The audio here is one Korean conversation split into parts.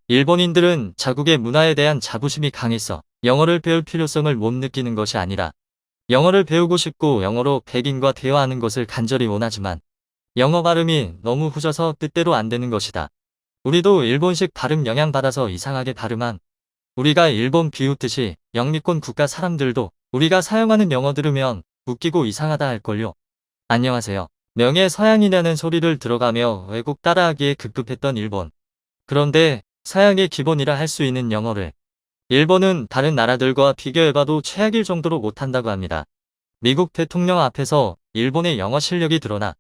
일본인들은 자국의 문화에 대한 자부심이 강해서 영어를 배울 필요성을 못 느끼는 것이 아니라 영어를 배우고 싶고 영어로 백인과 대화하는 것을 간절히 원하지만 영어 발음이 너무 후져서 뜻대로 안 되는 것이다. 우리도 일본식 발음 영향받아서 이상하게 발음한 우리가 일본 비웃듯이 영미권 국가 사람들도 우리가 사용하는 영어 들으면 웃기고 이상하다 할걸요. 안녕하세요. 명예 서양이냐는 소리를 들어가며 외국 따라하기에 급급했던 일본. 그런데 서양의 기본이라 할 수 있는 영어를 일본은 다른 나라들과 비교해봐도 최악일 정도로 못한다고 합니다. 미국 대통령 앞에서 일본의 영어 실력이 드러나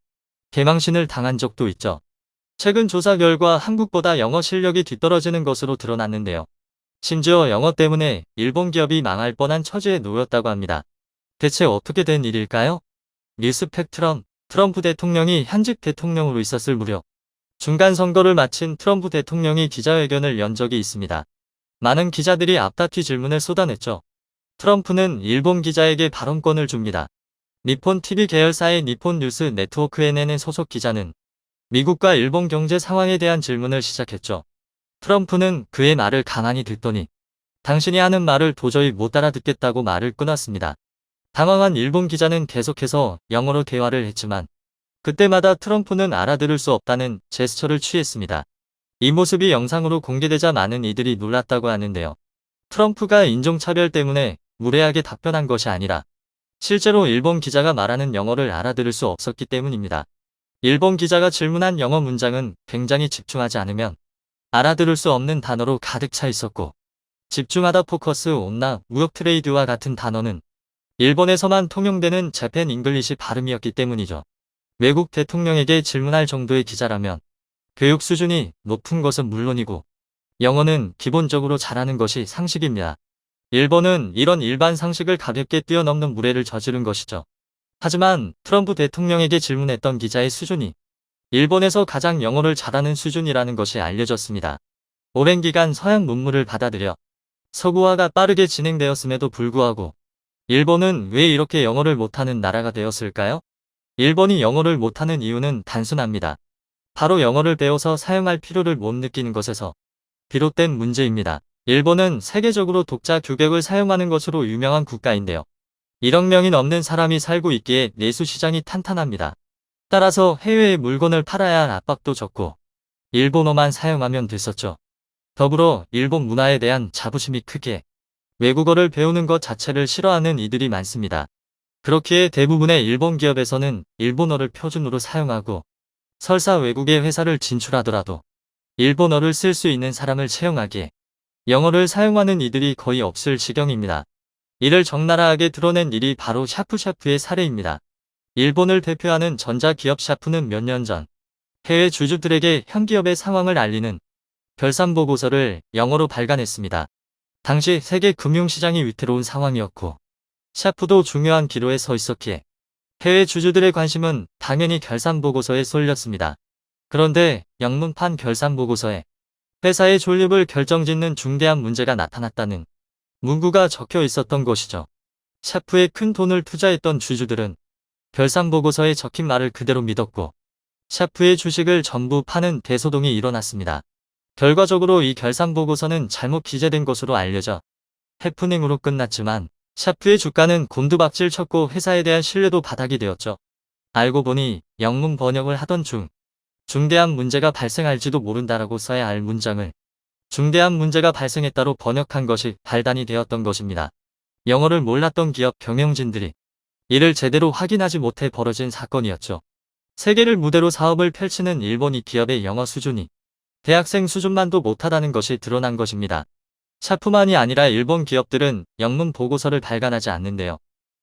개망신을 당한 적도 있죠. 최근 조사 결과 한국보다 영어 실력이 뒤떨어지는 것으로 드러났는데요. 심지어 영어 때문에 일본 기업이 망할 뻔한 처지에 놓였다고 합니다. 대체 어떻게 된 일일까요? 뉴스팩트럼 트럼프 대통령이 현직 대통령으로 있었을 무렵 중간 선거를 마친 트럼프 대통령이 기자회견을 연 적이 있습니다. 많은 기자들이 앞다투 질문을 쏟아냈죠. 트럼프는 일본 기자에게 발언권을 줍니다. 니폰 TV 계열사의 니폰 뉴스 네트워크 NNN 소속 기자는 미국과 일본 경제 상황에 대한 질문을 시작했죠. 트럼프는 그의 말을 가만히 듣더니 당신이 하는 말을 도저히 못 알아듣겠다고 말을 끊었습니다. 당황한 일본 기자는 계속해서 영어로 대화를 했지만 그때마다 트럼프는 알아들을 수 없다는 제스처를 취했습니다. 이 모습이 영상으로 공개되자 많은 이들이 놀랐다고 하는데요. 트럼프가 인종차별 때문에 무례하게 답변한 것이 아니라 실제로 일본 기자가 말하는 영어를 알아들을 수 없었기 때문입니다. 일본 기자가 질문한 영어 문장은 굉장히 집중하지 않으면 알아들을 수 없는 단어로 가득 차 있었고 집중하다 포커스 온나 무역 트레이드와 같은 단어는 일본에서만 통용되는 재팬 잉글리시 발음이었기 때문이죠. 외국 대통령에게 질문할 정도의 기자라면 교육 수준이 높은 것은 물론이고 영어는 기본적으로 잘하는 것이 상식입니다. 일본은 이런 일반 상식을 가볍게 뛰어넘는 무례를 저지른 것이죠. 하지만 트럼프 대통령에게 질문했던 기자의 수준이 일본에서 가장 영어를 잘하는 수준이라는 것이 알려졌습니다. 오랜 기간 서양 문물을 받아들여 서구화가 빠르게 진행되었음에도 불구하고 일본은 왜 이렇게 영어를 못하는 나라가 되었을까요? 일본이 영어를 못하는 이유는 단순합니다. 바로 영어를 배워서 사용할 필요를 못 느끼는 것에서 비롯된 문제입니다. 일본은 세계적으로 독자 규격을 사용하는 것으로 유명한 국가인데요. 1억 명이 넘는 사람이 살고 있기에 내수 시장이 탄탄합니다. 따라서 해외에 물건을 팔아야 할 압박도 적고 일본어만 사용하면 됐었죠. 더불어 일본 문화에 대한 자부심이 크기에 외국어를 배우는 것 자체를 싫어하는 이들이 많습니다. 그렇기에 대부분의 일본 기업에서는 일본어를 표준으로 사용하고 설사 외국에 회사를 진출하더라도 일본어를 쓸 수 있는 사람을 채용하기에 영어를 사용하는 이들이 거의 없을 지경입니다. 이를 적나라하게 드러낸 일이 바로 샤프샤프의 사례입니다. 일본을 대표하는 전자기업 샤프는 몇 년 전 해외 주주들에게 현 기업의 상황을 알리는 결산보고서를 영어로 발간했습니다. 당시 세계 금융시장이 위태로운 상황이었고 샤프도 중요한 기로에 서 있었기에 해외 주주들의 관심은 당연히 결산보고서에 쏠렸습니다. 그런데 영문판 결산보고서에 회사의 존립을 결정짓는 중대한 문제가 나타났다는 문구가 적혀 있었던 것이죠. 샤프에 큰 돈을 투자했던 주주들은 결산보고서에 적힌 말을 그대로 믿었고 샤프의 주식을 전부 파는 대소동이 일어났습니다. 결과적으로 이 결산보고서는 잘못 기재된 것으로 알려져 해프닝으로 끝났지만 샤프의 주가는 곤두박질 쳤고 회사에 대한 신뢰도 바닥이 되었죠. 알고 보니 영문 번역을 하던 중 중대한 문제가 발생할지도 모른다라고 써야 할 문장을 중대한 문제가 발생했다로 번역한 것이 발단이 되었던 것입니다. 영어를 몰랐던 기업 경영진들이 이를 제대로 확인하지 못해 벌어진 사건이었죠. 세계를 무대로 사업을 펼치는 일본 이 기업의 영어 수준이 대학생 수준만도 못하다는 것이 드러난 것입니다. 샤프만이 아니라 일본 기업들은 영문 보고서를 발간하지 않는데요.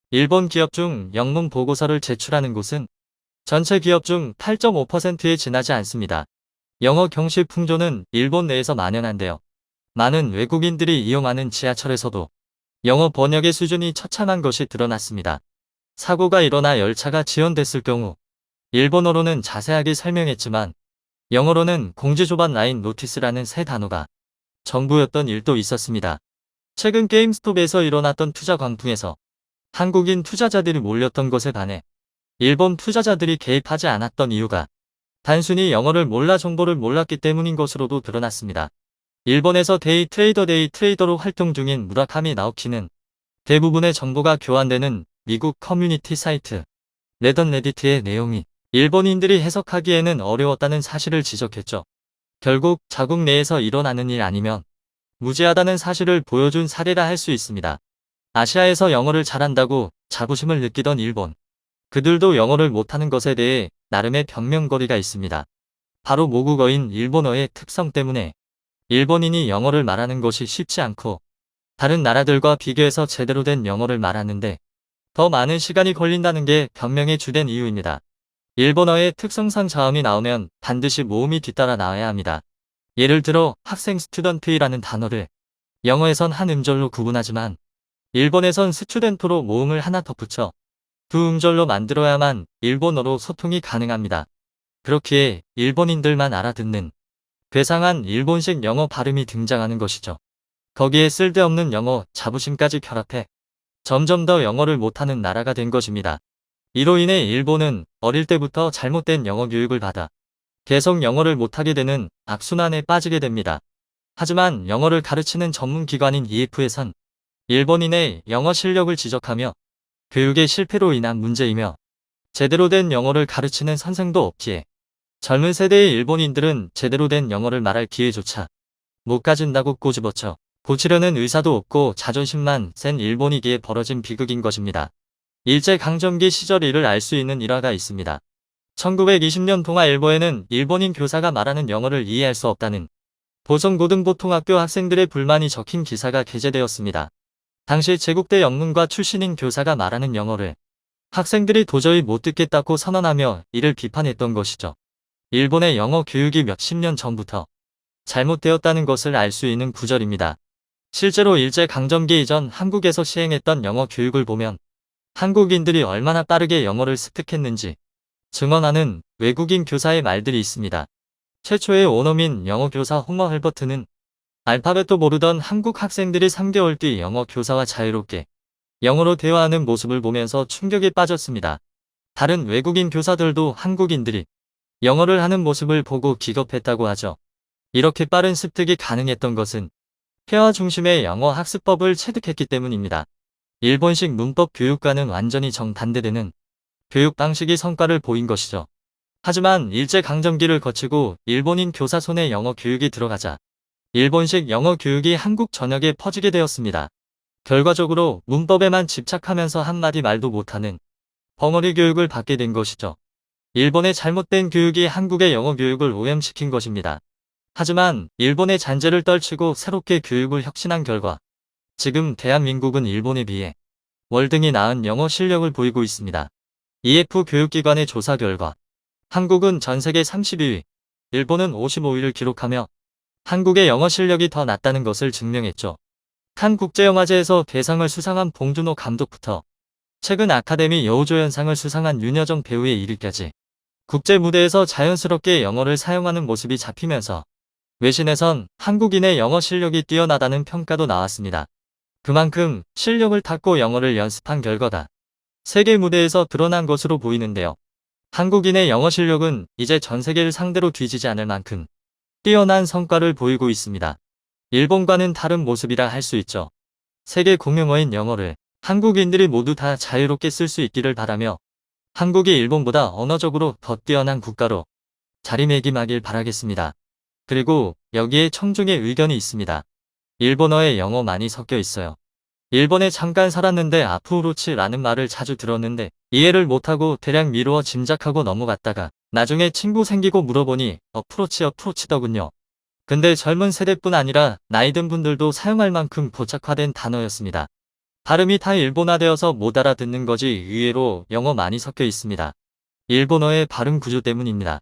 일본 기업 중 영문 보고서를 제출하는 곳은 전체 기업 중 8.5%에 지나지 않습니다. 영어 경시 풍조는 일본 내에서 만연한데요. 많은 외국인들이 이용하는 지하철에서도 영어 번역의 수준이 처참한 것이 드러났습니다. 사고가 일어나 열차가 지연됐을 경우 일본어로는 자세하게 설명했지만 영어로는 공지조반 라인 노티스라는 새 단어가 전부였던 일도 있었습니다. 최근 게임스톱에서 일어났던 투자 광풍에서 한국인 투자자들이 몰렸던 것에 반해 일본 투자자들이 개입하지 않았던 이유가 단순히 영어를 몰라 정보를 몰랐기 때문인 것으로도 드러났습니다. 일본에서 데이 트레이더로 활동 중인 무라카미 나오키는 대부분의 정보가 교환되는 미국 커뮤니티 사이트 레딧의 내용이 일본인들이 해석하기에는 어려웠다는 사실을 지적했죠. 결국 자국 내에서 일어나는 일 아니면 무지하다는 사실을 보여준 사례라 할 수 있습니다. 아시아에서 영어를 잘한다고 자부심을 느끼던 일본. 그들도 영어를 못하는 것에 대해 나름의 변명거리가 있습니다. 바로 모국어인 일본어의 특성 때문에 일본인이 영어를 말하는 것이 쉽지 않고 다른 나라들과 비교해서 제대로 된 영어를 말하는데 더 많은 시간이 걸린다는 게 변명의 주된 이유입니다. 일본어의 특성상 자음이 나오면 반드시 모음이 뒤따라 나와야 합니다. 예를 들어 학생 스튜던트이라는 단어를 영어에선 한 음절로 구분하지만 일본에선 스튜덴토로 모음을 하나 더 붙여 두 음절로 만들어야만 일본어로 소통이 가능합니다. 그렇기에 일본인들만 알아듣는 괴상한 일본식 영어 발음이 등장하는 것이죠. 거기에 쓸데없는 영어 자부심까지 결합해 점점 더 영어를 못하는 나라가 된 것입니다. 이로 인해 일본은 어릴 때부터 잘못된 영어 교육을 받아 계속 영어를 못하게 되는 악순환에 빠지게 됩니다. 하지만 영어를 가르치는 전문기관인 EF에선 일본인의 영어 실력을 지적하며 교육의 실패로 인한 문제이며 제대로 된 영어를 가르치는 선생도 없기에 젊은 세대의 일본인들은 제대로 된 영어를 말할 기회조차 못 가진다고 꼬집었죠. 고치려는 의사도 없고 자존심만 센 일본이기에 벌어진 비극인 것입니다. 일제강점기 시절 일을 알 수 있는 일화가 있습니다. 1920년 동아일보에는 일본인 교사가 말하는 영어를 이해할 수 없다는 보성고등보통학교 학생들의 불만이 적힌 기사가 게재되었습니다. 당시 제국대 영문과 출신인 교사가 말하는 영어를 학생들이 도저히 못 듣겠다고 선언하며 이를 비판했던 것이죠. 일본의 영어 교육이 몇십 년 전부터 잘못되었다는 것을 알 수 있는 구절입니다. 실제로 일제강점기 이전 한국에서 시행했던 영어 교육을 보면 한국인들이 얼마나 빠르게 영어를 습득했는지 증언하는 외국인 교사의 말들이 있습니다. 최초의 원어민 영어 교사 호머 헬버트는 알파벳도 모르던 한국 학생들이 3개월 뒤 영어 교사와 자유롭게 영어로 대화하는 모습을 보면서 충격에 빠졌습니다. 다른 외국인 교사들도 한국인들이 영어를 하는 모습을 보고 기겁했다고 하죠. 이렇게 빠른 습득이 가능했던 것은 회화 중심의 영어 학습법을 체득했기 때문입니다. 일본식 문법 교육과는 완전히 정반대되는 교육 방식이 성과를 보인 것이죠. 하지만 일제강점기를 거치고 일본인 교사 손에 영어 교육이 들어가자 일본식 영어 교육이 한국 전역에 퍼지게 되었습니다. 결과적으로 문법에만 집착하면서 한마디 말도 못하는 벙어리 교육을 받게 된 것이죠. 일본의 잘못된 교육이 한국의 영어 교육을 오염시킨 것입니다. 하지만 일본의 잔재를 떨치고 새롭게 교육을 혁신한 결과 지금 대한민국은 일본에 비해 월등히 나은 영어 실력을 보이고 있습니다. EF 교육기관의 조사 결과 한국은 전세계 32위, 일본은 55위를 기록하며 한국의 영어 실력이 더 낮다는 것을 증명했죠. 칸 국제영화제에서 대상을 수상한 봉준호 감독부터 최근 아카데미 여우조연상을 수상한 윤여정 배우에 이르기까지 국제 무대에서 자연스럽게 영어를 사용하는 모습이 잡히면서 외신에선 한국인의 영어 실력이 뛰어나다는 평가도 나왔습니다. 그만큼 실력을 닦고 영어를 연습한 결과다. 세계 무대에서 드러난 것으로 보이는데요. 한국인의 영어 실력은 이제 전 세계를 상대로 뒤지지 않을 만큼 뛰어난 성과를 보이고 있습니다. 일본과는 다른 모습이라 할 수 있죠. 세계 공용어인 영어를 한국인들이 모두 다 자유롭게 쓸 수 있기를 바라며 한국이 일본보다 언어적으로 더 뛰어난 국가로 자리매김하길 바라겠습니다. 그리고 여기에 청중의 의견이 있습니다. 일본어에 영어 많이 섞여 있어요. 일본에 잠깐 살았는데 아프로치라는 말을 자주 들었는데 이해를 못하고 대략 미루어 짐작하고 넘어갔다가 나중에 친구 생기고 물어보니 어프로치더군요. 근데 젊은 세대뿐 아니라 나이 든 분들도 사용할 만큼 고착화된 단어였습니다. 발음이 다 일본화되어서 못 알아듣는 거지 의외로 영어 많이 섞여 있습니다. 일본어의 발음 구조 때문입니다.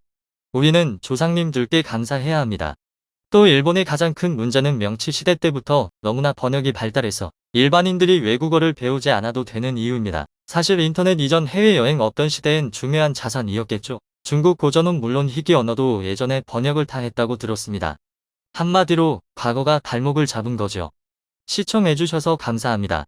우리는 조상님들께 감사해야 합니다. 또 일본의 가장 큰 문제는 명치 시대 때부터 너무나 번역이 발달해서 일반인들이 외국어를 배우지 않아도 되는 이유입니다. 사실 인터넷 이전 해외여행 없던 시대엔 중요한 자산이었겠죠. 중국 고전은 물론 희귀 언어도 예전에 번역을 다 했다고 들었습니다. 한마디로 과거가 발목을 잡은 거죠. 시청해주셔서 감사합니다.